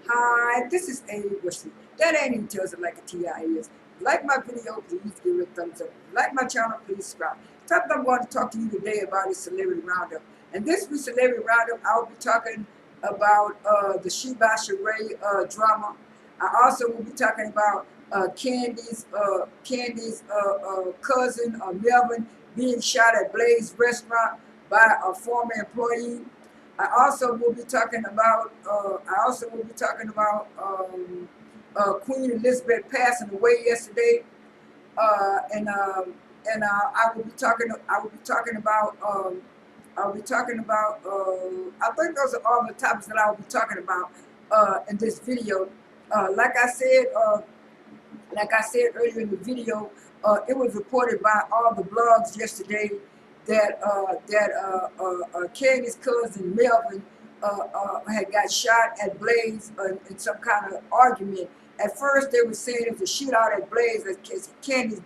Hi, this is A. Wesley. That ain't even tells it like a TI is. Like my video, please give it a thumbs up. Like my channel, please subscribe. Topic I'm going to talk to you today about is Celebrity Roundup. And this week's Celebrity Roundup, I'll be talking about the Sheree drama. I also will be talking about Kandi's cousin Melvin being shot at Blaze Restaurant by a former employee. I also will be talking about Queen Elizabeth passing away yesterday, and I will be talking. I will be talking about. I'll be talking about. I think those are all the topics that I will be talking about in this video. Uh, like I said, uh, like I said earlier in the video, it was reported by all the blogs yesterday that Candy's cousin Melvin had got shot at Blaze in some kind of argument. At first, they were saying it was a shootout at Blaze, at Candy's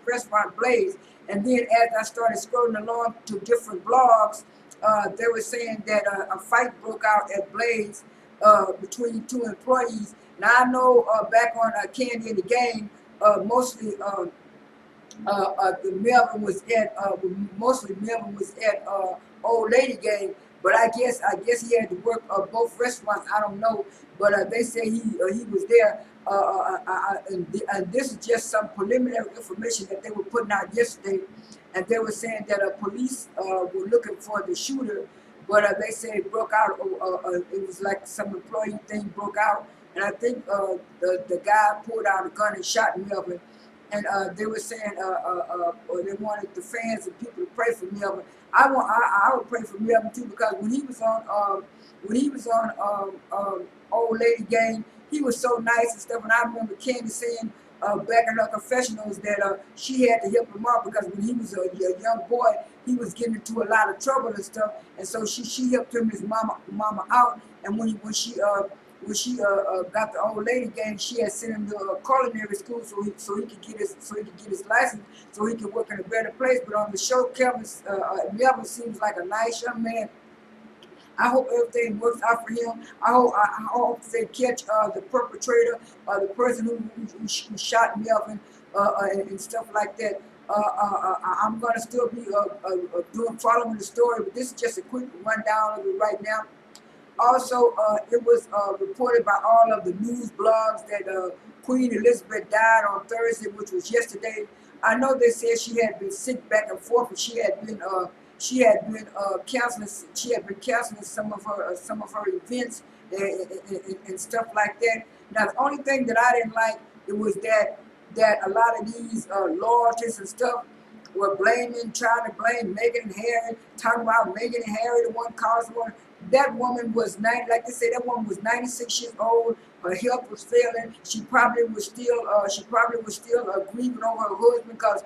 restaurant Blaze, and then as I started scrolling along to different blogs, they were saying that a fight broke out at Blaze between two employees. Now I know back on Candy in the Game, mostly the Melvin was at Old Lady Game, but I guess he had to work both restaurants. I don't know, but they say he was there. And this is just some preliminary information that they were putting out yesterday, and they were saying that police were looking for the shooter, but they said it broke out. It was like some employee thing broke out, and I think the guy pulled out a gun and shot Melvin, and they were saying, or they wanted the fans and people to pray for Melvin. I would pray for Melvin too, because when he was on Old Lady Game, he was so nice and stuff. And I remember Kandi saying back in her confessionals that she had to help him out because when he was a young boy, he was getting into a lot of trouble and stuff. And so she helped him, his mama out. And when she got the Old Lady Game, she had sent him to culinary school so he could get his license, so he could work in a better place. But on the show, Melvin seems like a nice young man. I hope everything works out for him. I hope they catch the perpetrator, the person who shot Melvin, and stuff like that. I'm gonna still be following the story, but this is just a quick rundown of it right now. Also, it was reported by all of the news blogs that Queen Elizabeth died on Thursday, which was yesterday. I know they said she had been sick back and forth, and she had been canceling some of her events and stuff like that. Now, the only thing that I didn't like it was that a lot of these loyalties and stuff were trying to blame Meghan and Harry, talking about Meghan and Harry, the one caused one. That woman was 90, like they say, that woman was 96 years old. Her health was failing. She probably was still grieving over her husband because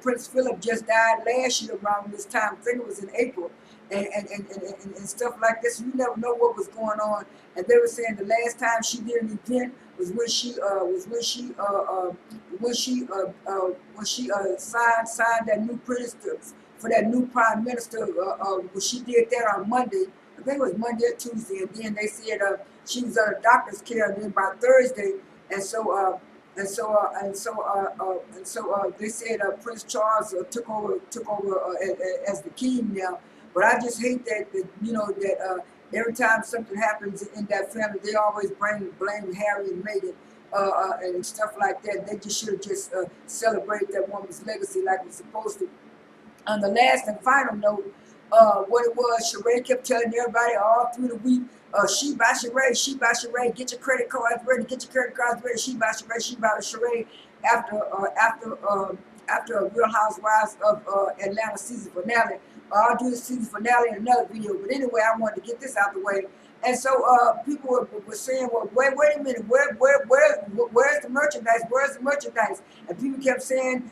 Prince Philip just died last year around this time. I think it was in April, and stuff like this. You never know what was going on. And they were saying the last time she did an event was when she signed that new prince for that new prime minister. When she did that on Monday. I think it was Monday or Tuesday, and then they said she was on a doctor's care, and then by Thursday, and so they said Prince Charles took over as the king now. But I just hate that every time something happens in that family, they always blame Harry and Meghan. And stuff like that. They just should have just celebrated that woman's legacy like we're supposed to. On the last and final note, what it was, Sheree kept telling everybody all through the week, she by Sheree, get your credit cards ready, get your credit cards ready, she by Sheree, after Real Housewives of Atlanta season finale. I'll do the season finale in another video, but anyway, I wanted to get this out the way. And so people were saying, well, wait a minute, where's the merchandise? Where's the merchandise? And people kept saying,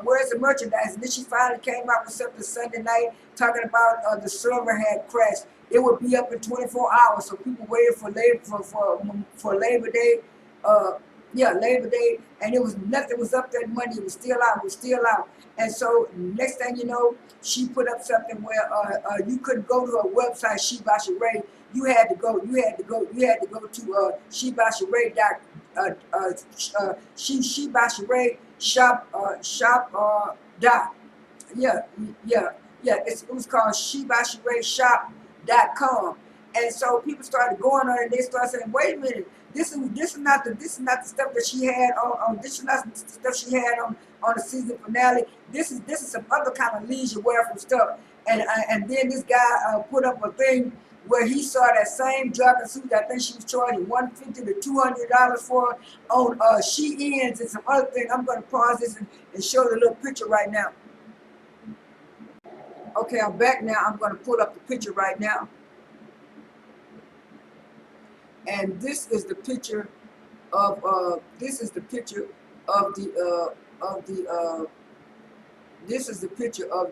where's the merchandise? And then she finally came out with something Sunday night talking about the server had crashed. It would be up in 24 hours, so people waited for Labor Day. Labor Day, and it was nothing was up that Monday. It was still out. It was still out. And so next thing you know, she put up something where you couldn't go to her website, She by Sheree. you had to go to Sheree dot Sheree shop dot yeah, yeah, yeah. It was called shop.com. And so people started going on and they started saying, wait a minute, this is not the stuff that she had on this is not the stuff she had on the season finale. This is some other kind of leisure wear from stuff. And then this guy put up a thing where he saw that same jogging suit that I think she was charging $150 to $200 for on Sheins and some other thing. I'm gonna pause this and show the little picture right now. Okay, I'm back now. I'm going to pull up the picture right now. And this is the picture of this is the picture of the picture of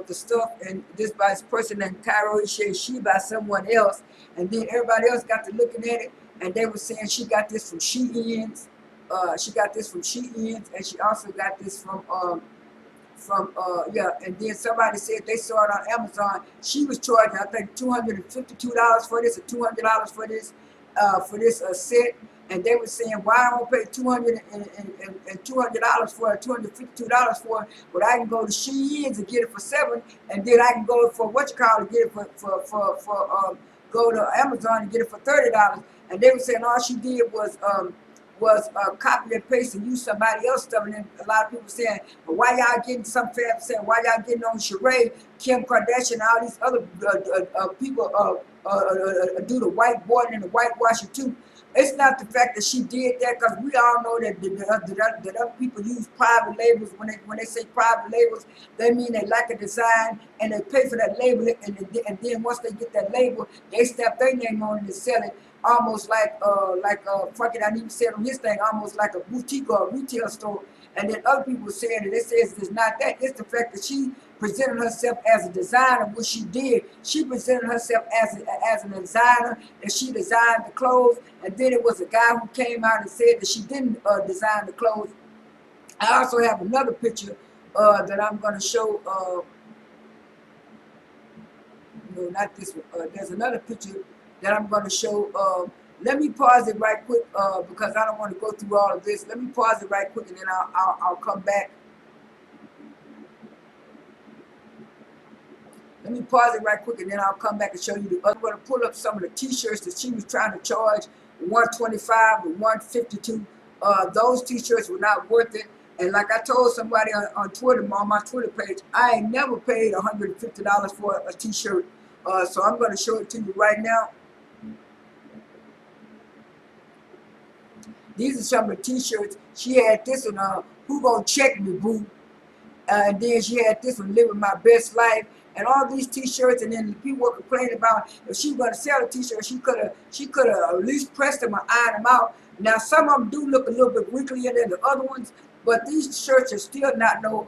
the stuff, and this by this person named Cairo. He said she by someone else, and then everybody else got to looking at it, and they were saying she got this from Sheins. She got this from Sheins, and she also got this from yeah, and then somebody said they saw it on Amazon. She was charging I think $252 for this or $200 for this set, and they were saying why I don't pay $200 for it, $252 for it, but I can go to Sheins and get it for $7, and then I can go for what you call it, get it for go to Amazon and get it for $30, and they were saying all she did was copy and paste and use somebody else's stuff. And then a lot of people saying, well, why y'all getting some fans saying, why y'all getting on Sheree, Kim Kardashian, all these other people do the whiteboarding and the whitewashing too. It's not the fact that she did that, because we all know that other people use private labels. When they say private labels, they mean they like a design and they pay for that label, and then once they get that label, they stamp their name on it and sell it. Almost like fucking I even said on his thing, almost like a boutique or a retail store. And then other people saying that it says it's not that. It's the fact that she presented herself as a designer. What she did, she presented herself as a designer, and she designed the clothes. And then it was a guy who came out and said that she didn't design the clothes. I also have another picture that I'm going to show. No, not this one. There's another picture that I'm going to show. Let me pause it right quick because I don't want to go through all of this. Let me pause it right quick and then I'll come back. Let me pause it right quick and then I'll come back and show you the other. I'm going to pull up some of the t-shirts that she was trying to charge $125 or $152. Those t-shirts were not worth it. And like I told somebody on Twitter, on my Twitter page, I ain't never paid $150 for a t-shirt. So I'm going to show it to you right now. These are some of the t-shirts. She had this one, Who Gon' Check Me, Boo? And then she had this one, Living My Best Life. And all these t-shirts, and then people were complaining about if she was going to sell a t-shirt, she could have at least pressed them or ironed them out. Now some of them do look a little bit wrinklier than the other ones, but these shirts are still not worth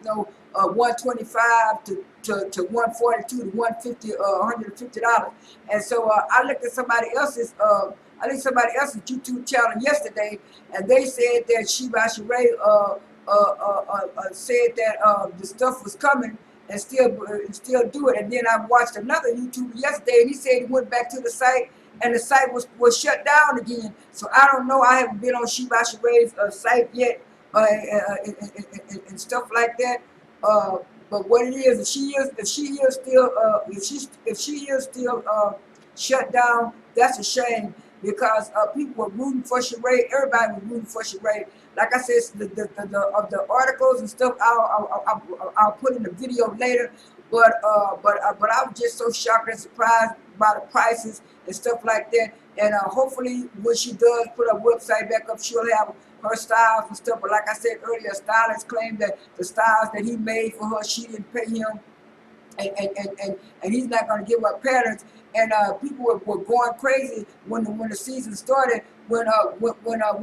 no $125 to $142 to $150 $150. And so I looked at somebody else's YouTube channel yesterday, and they said that Sheree said that the stuff was coming and still do it. And then I watched another YouTuber yesterday, and he said he went back to the site and the site was shut down again. So I don't know. I haven't been on Sheree's site yet and stuff like that. But what it is, if she is still shut down, that's a shame, because people were rooting for Sheree. Everybody was rooting for Sheree. Like I said, the articles and stuff, I'll put in the video later. But I was just so shocked and surprised by the prices and stuff like that. And hopefully, when she does put her website back up, she'll have her styles and stuff. But like I said earlier, stylists claim that the styles that he made for her, she didn't pay him, and he's not going to give up patterns. And people were going crazy when the season started, when one of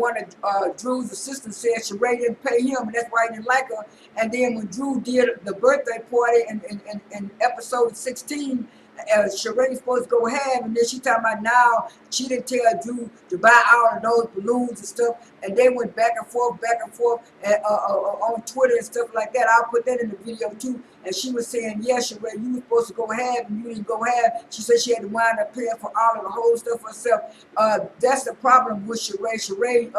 Drew's assistants said Sheree didn't pay him, and that's why he didn't like her. And then when Drew did the birthday party in episode 16, Sheree's supposed to go ham, and then she talking about now she didn't tell Drew to buy all of those balloons and stuff, and they went back and forth on Twitter and stuff like that. I'll put that in the video too. and she was saying, yeah, Sheree, you were supposed to go have and you didn't go have. She said she had to wind up paying for all of the whole stuff herself. That's the problem with Sheree. Sheree,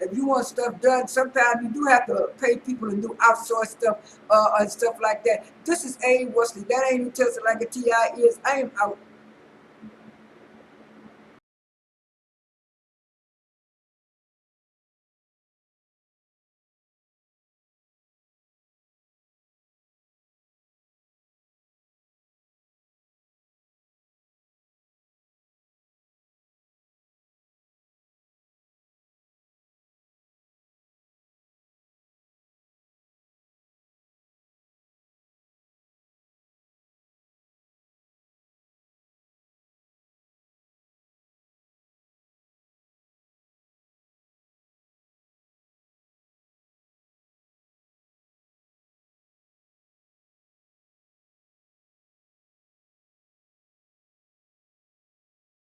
if you want stuff done, sometimes you do have to pay people and do outsource stuff and stuff like that. This is A. Wesley. That ain't who tells it like a T.I. is. I am out.